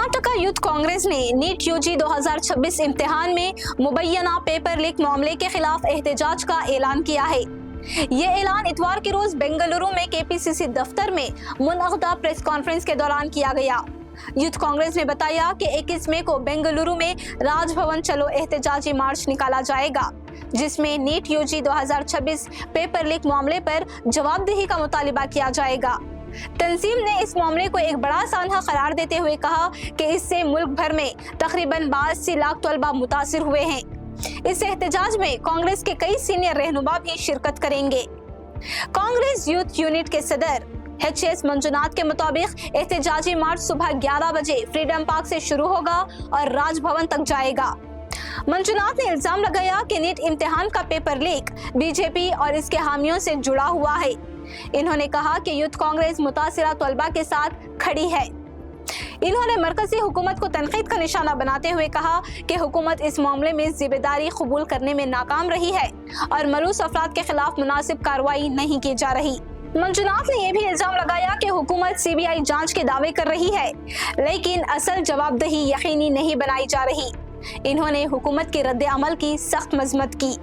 Karnataka youth Congress ने NEET UG 2026 इम्तिहान में मुबैना पेपर लीक मामले के खिलाफ एहतजाज का ऐलान किया है। ये ऐलान इतवार के रोज बेंगलुरु में केपीसीसी दफ्तर में मुनअक़दा प्रेस कॉन्फ्रेंस के दौरान किया गया। यूथ कांग्रेस ने बताया कि 21 मई को बेंगलुरु में राजभवन चलो एहतजाजी मार्च निकाला जाएगा, जिसमें नीट यूजी 2026 पेपर लीक मामले पर जवाबदेही का मुतालिबा किया जाएगा। तंजीम ने इस मामले को एक बड़ा सानहा करार देते हुए कहा कि इससे मुल्क भर में तकरीबन 82 लाख तलबा मुतासिर हुए हैं। इस एहतजाज में कांग्रेस के कई सीनियर रहनुमा भी शिरकत करेंगे। कांग्रेस यूथ यूनिट के सदर HS मंजुनाथ के मुताबिक एहतजाजी मार्च सुबह 11 बजे फ्रीडम पार्क से शुरू होगा और राजभवन तक जाएगा। मंजुनाथ ने इल्जाम लगाया कि नीट इम्तिहान का पेपर लीक बीजेपी और इसके हामियों से जुड़ा हुआ है। इन्होंने कहा कि यूथ कांग्रेस मुतासिरा तलबा के साथ खड़ी है। इन्होंने मरकजी हुकूमत को तनकीद का निशाना बनाते हुए कहा कि हुकूमत इस मामले में जिम्मेदारी कबूल करने में नाकाम रही है और मलूस अफराद के खिलाफ मुनासिब कार्रवाई नहीं की जा रही। मंजुनाथ ने यह भी इल्जाम लगाया कि हुकूमत CBI जांच के दावे कर रही है, लेकिन असल जवाबदेही यकीनी नहीं बनाई जा रही। इन्होंने हुकूमत के रद्द अमल की सख्त मजम्मत की।